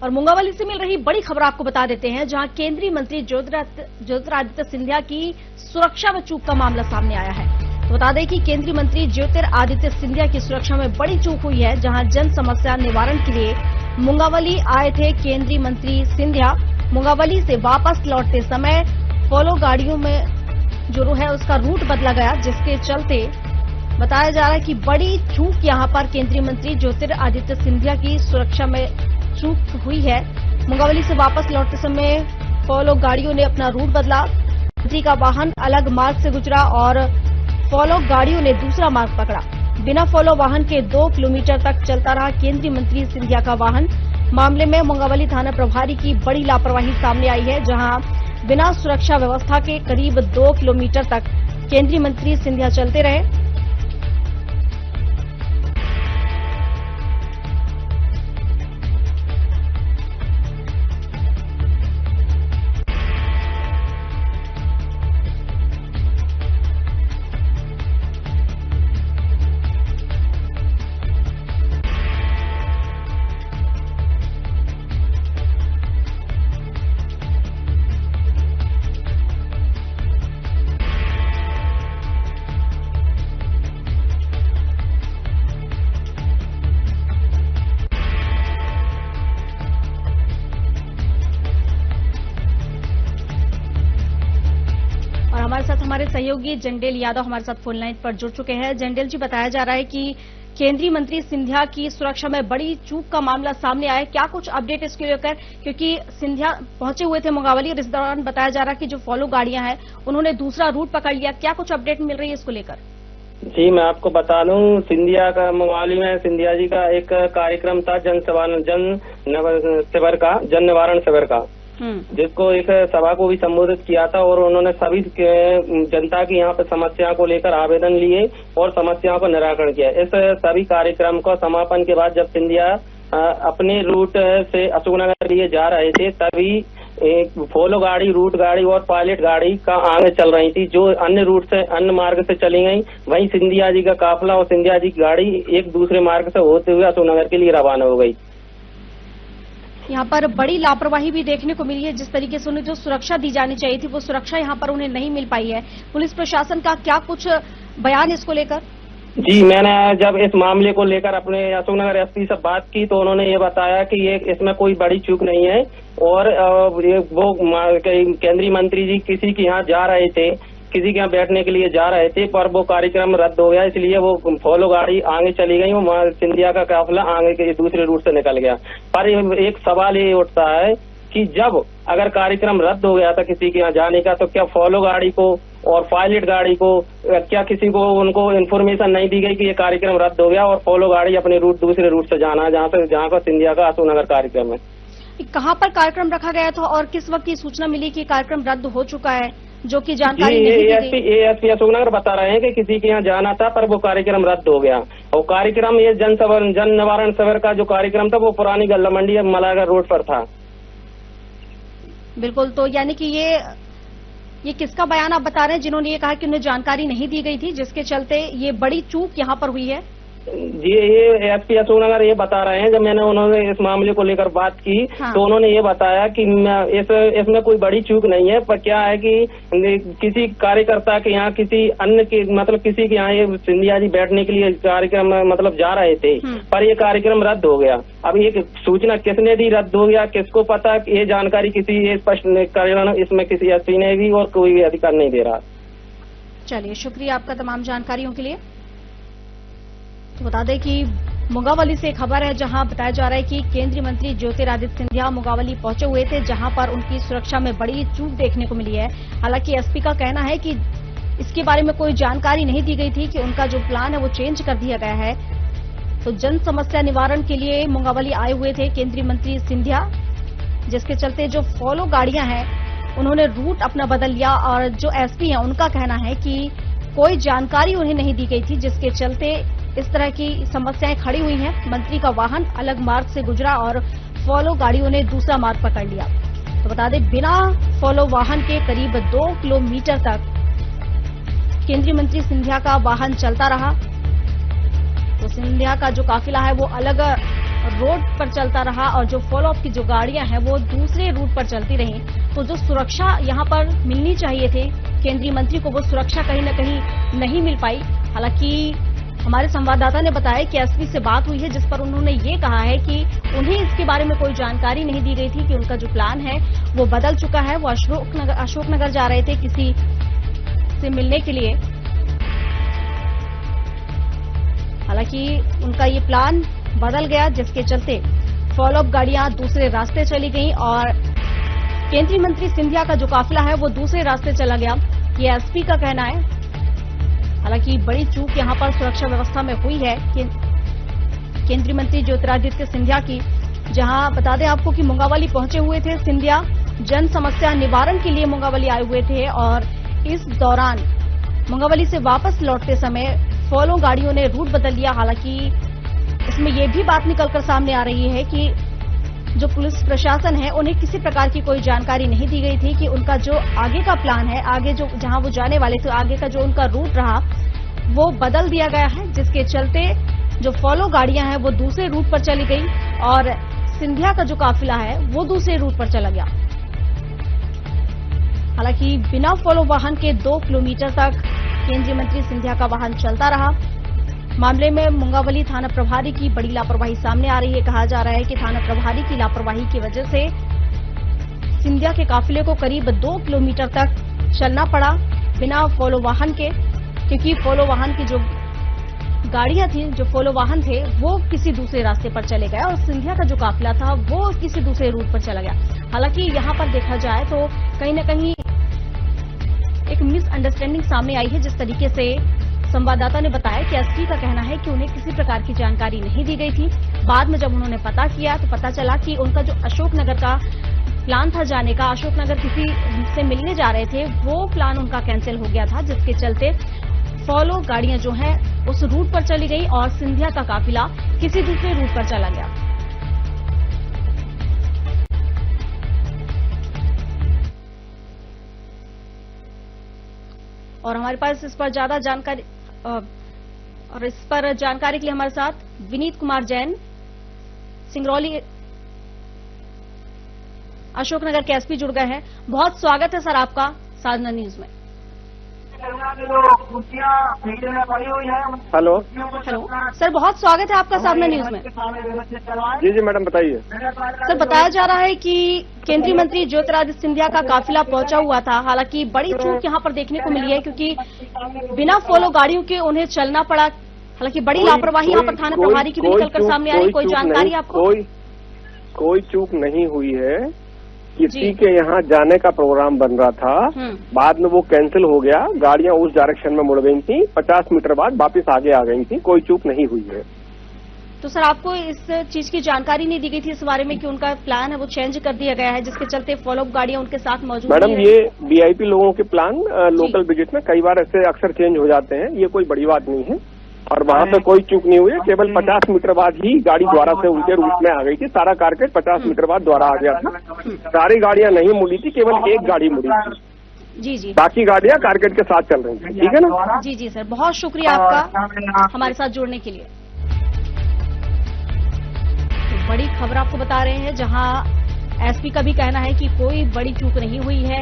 और मुंगावली से मिल रही बड़ी खबर आपको बता देते हैं, जहां केंद्रीय मंत्री ज्योतिरादित्य सिंधिया की सुरक्षा में चूक का मामला सामने आया है। तो बता दें कि केंद्रीय मंत्री ज्योतिरादित्य सिंधिया की सुरक्षा में बड़ी चूक हुई है, जहां जन समस्या निवारण के लिए मुंगावली आए थे केंद्रीय मंत्री सिंधिया। मुंगावली से वापस लौटते समय फॉलो गाड़ियों में जो है उसका रूट बदला गया, जिसके चलते बताया जा रहा है कि बड़ी चूक यहां पर केंद्रीय मंत्री ज्योतिरादित्य सिंधिया की सुरक्षा में चूक हुई है। मुंगावली से वापस लौटते समय फॉलो गाड़ियों ने अपना रूट बदला। मंत्री का वाहन अलग मार्ग से गुजरा और फॉलो गाड़ियों ने दूसरा मार्ग पकड़ा। बिना फॉलो वाहन के 2 किलोमीटर तक चलता रहा केंद्रीय मंत्री सिंधिया का वाहन। मामले में मुंगावली थाना प्रभारी की बड़ी लापरवाही सामने आई है, जहां बिना सुरक्षा व्यवस्था के करीब 2 किलोमीटर तक केंद्रीय मंत्री सिंधिया चलते रहे। और हमारे साथ हमारे सहयोगी जंडेल यादव हमारे साथ फोन लाइन पर जुड़ चुके हैं। जंडेल जी, बताया जा रहा है कि केंद्रीय मंत्री सिंधिया की सुरक्षा में बड़ी चूक का मामला सामने आया है। क्या कुछ अपडेट इसके लेकर, क्योंकि सिंधिया पहुंचे हुए थे मुंगावली और इस दौरान बताया जा रहा है कि जो फॉलो गाड़ियां हैं उन्होंने दूसरा रूट पकड़ लिया। क्या कुछ अपडेट मिल रही है इसको लेकर? जी, मैं आपको बता दूं, सिंधिया का मुंगावली में सिंधिया जी का एक कार्यक्रम था जन निवारण शिविर का, जिसको एक सभा को भी संबोधित किया था और उन्होंने सभी जनता की यहाँ पे समस्या को लेकर आवेदन लिए और समस्याओं का निराकरण किया। इस सभी कार्यक्रम का समापन के बाद जब सिंधिया अपने रूट से अशोकनगर लिए जा रहे थे, तभी एक फॉलो गाड़ी, रूट गाड़ी और पायलट गाड़ी का आगे चल रही थी, जो अन्य रूट से अन्य मार्ग से चली गई। वहीं सिंधिया जी का काफिला और सिंधिया जी की गाड़ी एक दूसरे मार्ग से होते हुए अशोकनगर के लिए रवाना हो गई। यहाँ पर बड़ी लापरवाही भी देखने को मिली है। जिस तरीके से उन्हें जो सुरक्षा दी जानी चाहिए थी वो सुरक्षा यहाँ पर उन्हें नहीं मिल पाई है। पुलिस प्रशासन का क्या कुछ बयान इसको लेकर? जी, मैंने जब इस मामले को लेकर अपने अशोकनगर एसपी से बात की तो उन्होंने ये बताया कि ये इसमें कोई बड़ी चूक नहीं है और वो केंद्रीय मंत्री जी किसी के यहाँ जा रहे थे, किसी के यहाँ बैठने के लिए जा रहे थे, पर वो कार्यक्रम रद्द हो गया, इसलिए वो फॉलो गाड़ी आगे चली गई। वो सिंधिया का काफिला आगे के दूसरे रूट से निकल गया। पर एक सवाल ये उठता है कि जब अगर कार्यक्रम रद्द हो गया था किसी के यहाँ जाने का, तो क्या फॉलो गाड़ी को और पायलट गाड़ी को क्या किसी को उनको इन्फॉर्मेशन नहीं दी गई कि ये कार्यक्रम रद्द हो गया और फॉलो गाड़ी अपने रूट दूसरे रूट से जाना है, जहाँ का सिंधिया का अशोकनगर कार्यक्रम है? कहाँ पर कार्यक्रम रखा गया था और किस वक्त की सूचना मिली कि कार्यक्रम रद्द हो चुका है, जो कि जानकारी नहीं दी गई? एएसपी अशोकनगर बता रहे हैं कि किसी के यहाँ जाना था पर वो कार्यक्रम रद्द हो गया। और कार्यक्रम ये जन निवारण शिविर का जो कार्यक्रम था वो पुरानी गल्ला मंडी मलागर रोड पर था। बिल्कुल, तो यानी कि ये किसका बयान आप बता रहे हैं जिन्होंने ये कहा कि उन्हें जानकारी नहीं दी गई थी, जिसके चलते ये बड़ी चूक यहाँ पर हुई है? जी, ये एसपी अशोकनगर ये बता रहे हैं। जब मैंने उन्होंने इस मामले को लेकर बात की तो उन्होंने ये बताया कि इसमें कोई बड़ी चूक नहीं है, पर क्या है कि किसी कार्यकर्ता के यहाँ किसी अन्य के मतलब किसी के यहाँ ये सिंधिया जी बैठने के लिए कार्यक्रम मतलब जा रहे थे, पर ये कार्यक्रम रद्द हो गया। अब ये सूचना किसने दी, रद्द हो गया, किसको पता, ये जानकारी किसी स्पष्टीकरण इसमें किसी एसपी ने भी और कोई भी अधिकार नहीं दे रहा। चलिए, शुक्रिया आपका तमाम जानकारियों के लिए। तो बता दें कि मुंगावली से खबर है, जहां बताया जा रहा है कि केंद्रीय मंत्री ज्योतिरादित्य सिंधिया मुंगावली पहुंचे हुए थे, जहां पर उनकी सुरक्षा में बड़ी चूक देखने को मिली है। हालांकि एसपी का कहना है कि इसके बारे में कोई जानकारी नहीं दी गई थी कि उनका जो प्लान है वो चेंज कर दिया गया है। तो जन समस्या निवारण के लिए मुंगावली आए हुए थे केंद्रीय मंत्री सिंधिया, जिसके चलते जो फॉलो गाड़ियां हैं उन्होंने रूट अपना बदल लिया और जो एसपी हैं उनका कहना है कि कोई जानकारी उन्हें नहीं दी गई थी, जिसके चलते इस तरह की समस्याएं खड़ी हुई हैं। मंत्री का वाहन अलग मार्ग से गुजरा और फॉलो गाड़ियों ने दूसरा मार्ग पकड़ लिया। तो बता दें, बिना फॉलो वाहन के करीब 2 किलोमीटर तक केंद्रीय मंत्री सिंधिया का वाहन चलता रहा। तो सिंधिया का जो काफिला है वो अलग रोड पर चलता रहा और जो फॉलो अप की जो गाड़ियां हैं वो दूसरे रूट पर चलती रहीं, तो जो सुरक्षा यहां पर मिलनी चाहिए थे केंद्रीय मंत्री को, वो सुरक्षा कहीं न कहीं नहीं मिल पाई। हालांकि हमारे संवाददाता ने बताया कि एसपी से बात हुई है, जिस पर उन्होंने ये कहा है कि उन्हें इसके बारे में कोई जानकारी नहीं दी गई थी कि उनका जो प्लान है वो बदल चुका है। वो अशोकनगर जा रहे थे किसी से मिलने के लिए। हालांकि उनका ये प्लान बदल गया, जिसके चलते फॉलोअप गाड़ियां दूसरे रास्ते चली गईं और केंद्रीय मंत्री सिंधिया का जो काफिला है वो दूसरे रास्ते चला गया, ये एसपी का कहना है। हालांकि बड़ी चूक यहां पर सुरक्षा व्यवस्था में हुई है केंद्रीय मंत्री ज्योतिरादित्य सिंधिया की, जहां बता दें आपको कि मुंगावली पहुंचे हुए थे सिंधिया, जन समस्या निवारण के लिए मुंगावली आए हुए थे और इस दौरान मुंगावली से वापस लौटते समय फॉलो गाड़ियों ने रूट बदल लिया। हालांकि इसमें यह भी बात निकलकर सामने आ रही है कि जो पुलिस प्रशासन है उन्हें किसी प्रकार की कोई जानकारी नहीं दी गई थी कि उनका जो आगे का प्लान है, आगे जो जहां वो जाने वाले थे, आगे का जो उनका रूट रहा वो बदल दिया गया है, जिसके चलते जो फॉलो गाड़ियां हैं वो दूसरे रूट पर चली गई और सिंधिया का जो काफिला है वो दूसरे रूट पर चला गया। हालांकि बिना फॉलो वाहन के 2 किलोमीटर तक केंद्रीय मंत्री सिंधिया का वाहन चलता रहा। मामले में मुंगावली थाना प्रभारी की बड़ी लापरवाही सामने आ रही है। कहा जा रहा है कि थाना प्रभारी की लापरवाही की वजह से सिंधिया के काफिले को करीब 2 किलोमीटर तक चलना पड़ा बिना फॉलो वाहन के, क्योंकि फॉलो वाहन की जो गाड़ियां थी, जो फॉलो वाहन थे वो किसी दूसरे रास्ते पर चले गए और सिंधिया का जो काफिला था वो किसी दूसरे रूट पर चला गया। हालांकि यहां पर देखा जाए तो कहीं न कहीं एक मिसअंडरस्टैंडिंग सामने आई है। जिस तरीके से संवाददाता ने बताया कि एसपी का कहना है कि उन्हें किसी प्रकार की जानकारी नहीं दी गई थी। बाद में जब उन्होंने पता किया तो पता चला कि उनका जो अशोकनगर का प्लान था जाने का, अशोकनगर किसी से मिलने जा रहे थे, वो प्लान उनका कैंसिल हो गया था, जिसके चलते फॉलो गाड़ियां जो हैं उस रूट पर चली गई और सिंधिया का काफिला किसी दूसरे रूट पर चला गया। और हमारे पास इस पर ज्यादा जानकारी और इस पर जानकारी के लिए हमारे साथ विनीत कुमार जैन, सिंगरौली अशोकनगर के एसपी जुड़ गए हैं। बहुत स्वागत है सर आपका साधना न्यूज में। हेलो सर, बहुत स्वागत है आपका साधना न्यूज में। जी मैडम बताइए। सर, बताया जा रहा है कि केंद्रीय मंत्री ज्योतिरादित्य सिंधिया का काफिला पहुंचा हुआ था। हालांकि बड़ी चूक यहां पर देखने को मिली है, क्योंकि बिना फॉलो गाड़ियों के उन्हें चलना पड़ा। हालांकि बड़ी लापरवाही यहां पर थाना प्रभारी की भी निकलकर सामने आई। कोई जानकारी आपको? कोई चूक नहीं हुई है। किसी के यहाँ जाने का प्रोग्राम बन रहा था, बाद में वो कैंसिल हो गया, गाड़ियां उस डायरेक्शन में मुड़ गई थी, 50 मीटर बाद वापस आगे आ गई थी। कोई चूक नहीं हुई है। तो सर, आपको इस चीज की जानकारी नहीं दी गई थी इस बारे में कि उनका प्लान है वो चेंज कर दिया गया है, जिसके चलते फॉलोअप गाड़ियां उनके साथ मौजूद? मैडम, ये वीआईपी लोगों के प्लान लोकल विजिट में कई बार ऐसे अक्सर चेंज हो जाते हैं, ये कोई बड़ी बात नहीं है। और वहाँ पे कोई चूक नहीं हुई है। केवल 50 मीटर बाद ही गाड़ी द्वारा से उनके रूट में आ गई थी। सारा कारकेट 50 मीटर बाद द्वारा आ गया था। सारी गाड़ियां नहीं मुड़ी थी, केवल एक गाड़ी मुड़ी थी। जी। बाकी गाड़ियां कारकेट के साथ चल रही थी। ठीक है ना? जी सर, बहुत शुक्रिया आपका हमारे साथ जुड़ने के लिए। तो बड़ी खबर आपको बता रहे हैं, जहां एसपी का भी कहना है कि कोई बड़ी चूक नहीं हुई है।